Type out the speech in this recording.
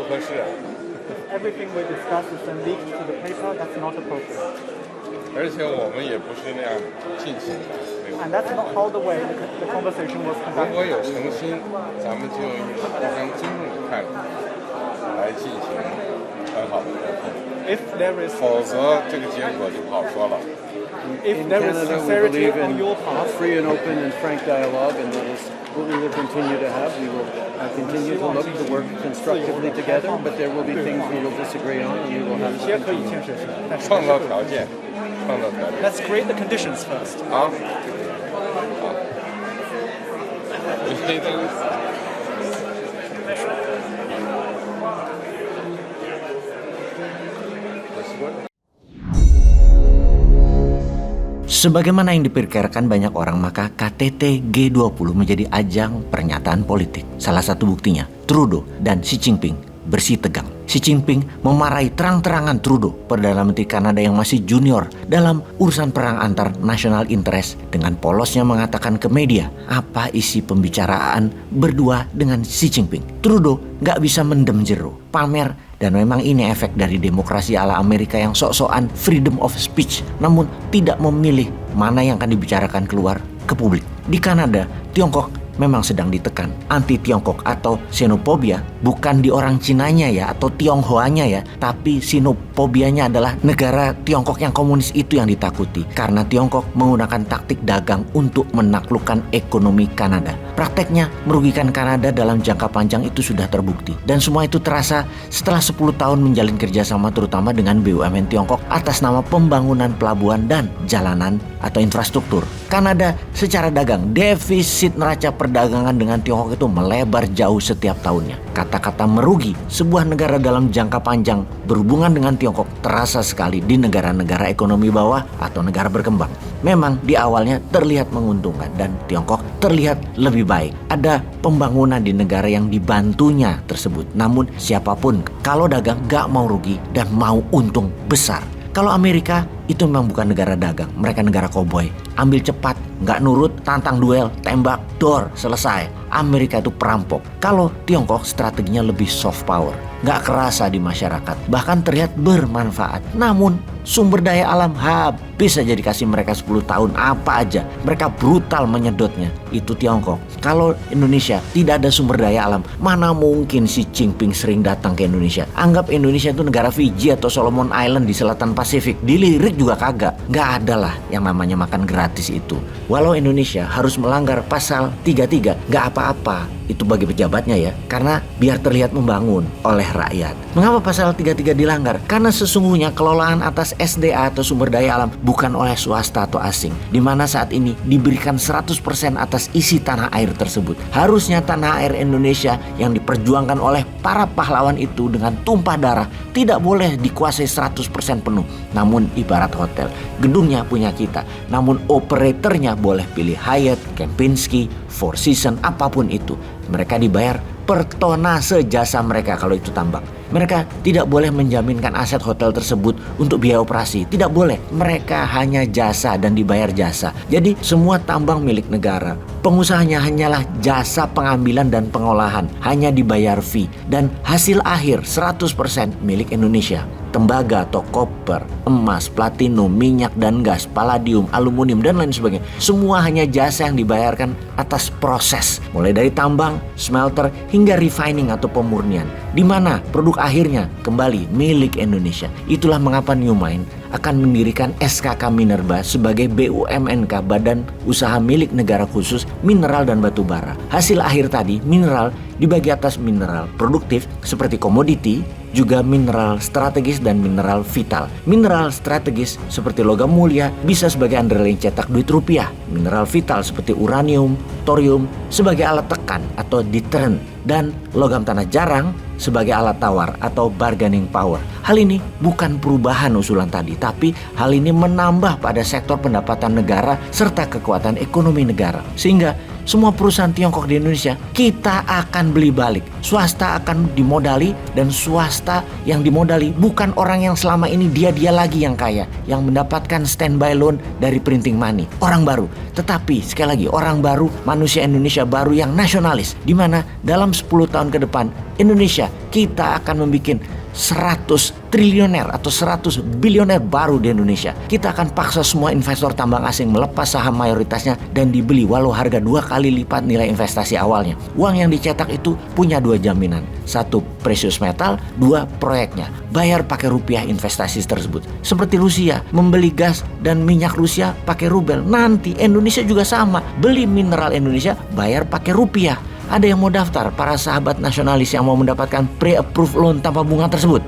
合适啊。Everything we discuss is then leaked to the paper. That's not appropriate. 而且我们也不是那样进行的。And that's not how the way the conversation was 如果 conducted. 有诚心，咱们就以互相尊重的态度来进行很好的沟通。If there is 否则这个结果就不好说了。if In there is Canada, we sincerity believe on in your part, free and open and frank dialogue, and that is what we will continue to have. We will continue to look to work constructively together, but there will be things we will disagree on, and we will have 有 to 些可以 continue. 建设性，但是创造条件，创造条件。 Let's create the conditions first. 好，好。你这个。Sebagaimana yang diperkirakan banyak orang, maka KTT G20 menjadi ajang pernyataan politik. Salah satu buktinya, Trudeau dan Xi Jinping bersih tegang. Xi Jinping memarahi terang-terangan Trudeau, Perdana Menteri Kanada yang masih junior dalam urusan perang antar national interest, dengan polosnya mengatakan ke media apa isi pembicaraan berdua dengan Xi Jinping. Trudeau gak bisa mendem jeru, pamer, dan memang ini efek dari demokrasi ala Amerika yang sok-sokan freedom of speech, namun tidak memilih mana yang akan dibicarakan keluar ke publik. Di Kanada, Tiongkok memang sedang ditekan. Anti-Tiongkok atau xenophobia bukan di orang Cinanya ya, atau Tionghoanya ya, tapi xenophobianya adalah negara Tiongkok yang komunis itu yang ditakuti, karena Tiongkok menggunakan taktik dagang untuk menaklukkan ekonomi Kanada. Prakteknya merugikan Kanada dalam jangka panjang itu sudah terbukti, dan semua itu terasa setelah 10 tahun menjalin kerjasama terutama dengan BUMN Tiongkok atas nama pembangunan pelabuhan dan jalanan atau infrastruktur. Kanada secara dagang, defisit neraca perdagangan dengan Tiongkok itu melebar jauh setiap tahunnya. Kata-kata merugi sebuah negara dalam jangka panjang berhubungan dengan Tiongkok terasa sekali di negara-negara ekonomi bawah atau negara berkembang. Memang di awalnya terlihat menguntungkan dan Tiongkok terlihat lebih baik. Ada pembangunan di negara yang dibantunya tersebut. Namun siapapun kalau dagang gak mau rugi dan mau untung besar. Kalau Amerika itu memang bukan negara dagang, mereka negara koboi. Ambil cepat, nggak nurut, tantang duel, tembak, dor, selesai. Amerika itu perampok. Kalau Tiongkok strateginya lebih soft power, nggak kerasa di masyarakat, bahkan terlihat bermanfaat. Namun sumber daya alam habis aja dikasih mereka 10 tahun apa aja, mereka brutal menyedotnya. Itu Tiongkok. Kalau Indonesia tidak ada sumber daya alam, mana mungkin Xi Jinping sering datang ke Indonesia. Anggap Indonesia itu negara Fiji atau Solomon Island di selatan Pasifik, dilirik juga kagak. Nggak ada lah yang namanya makan gratis itu. Walau Indonesia harus melanggar pasal 33, nggak apa-apa itu bagi pejabatnya ya, karena biar terlihat membangun oleh rakyat. Mengapa pasal 33 dilanggar? Karena sesungguhnya kelolaan atas SDA atau sumber daya alam bukan oleh swasta atau asing, di mana saat ini diberikan 100% atas isi tanah air tersebut. Harusnya tanah air Indonesia yang diperjuangkan oleh para pahlawan itu dengan tumpah darah tidak boleh dikuasai 100% penuh. Namun ibarat hotel, gedungnya punya kita, namun operatornya boleh pilih Hyatt, Kempinski, Four Seasons, apapun itu. Mereka dibayar per tonase jasa mereka kalau itu tambang. Mereka tidak boleh menjaminkan aset hotel tersebut untuk biaya operasi. Tidak boleh. Mereka hanya jasa dan dibayar jasa. Jadi semua tambang milik negara. Pengusahanya hanyalah jasa pengambilan dan pengolahan. Hanya dibayar fee. Dan hasil akhir 100% milik Indonesia. Tembaga atau koper, emas, platinum, minyak dan gas, palladium, aluminium dan lain sebagainya. Semua hanya jasa yang dibayarkan atas proses. Mulai dari tambang, smelter hingga refining atau pemurnian. Di mana produk akhirnya kembali milik Indonesia. Itulah mengapa Newmine akan mendirikan SKK Minerba sebagai BUMNK, Badan Usaha Milik Negara Khusus Mineral dan Batu Bara. Hasil akhir tadi, mineral dibagi atas mineral produktif seperti komoditi, juga mineral strategis dan mineral vital. Mineral strategis seperti logam mulia bisa sebagai underlying cetak duit rupiah. Mineral vital seperti uranium, thorium sebagai alat tekan atau deterrent, dan logam tanah jarang sebagai alat tawar atau bargaining power. Hal ini bukan perubahan usulan tadi, tapi hal ini menambah pada sektor pendapatan negara serta kekuatan ekonomi negara. Sehingga semua perusahaan Tiongkok di Indonesia, kita akan beli balik. Swasta akan dimodali, dan swasta yang dimodali bukan orang yang selama ini dia lagi yang kaya, yang mendapatkan standby loan dari printing money. Orang baru. Tetapi sekali lagi, orang baru, manusia Indonesia baru yang nasionalis, di mana dalam 10 tahun ke depan Indonesia kita akan membuat 100 triliuner atau 100 bilioner baru di Indonesia. Kita akan paksa semua investor tambang asing melepas saham mayoritasnya dan dibeli walau harga 2 kali lipat nilai investasi awalnya. Uang yang dicetak itu punya 2 jaminan. 1 precious metal, 2 proyeknya. Bayar pakai rupiah investasi tersebut. Seperti Rusia, membeli gas dan minyak Rusia pakai rubel. Nanti Indonesia juga sama. Beli mineral Indonesia, bayar pakai rupiah. Ada yang mau daftar, para sahabat nasionalis yang mau mendapatkan pre-approved loan tanpa bunga tersebut?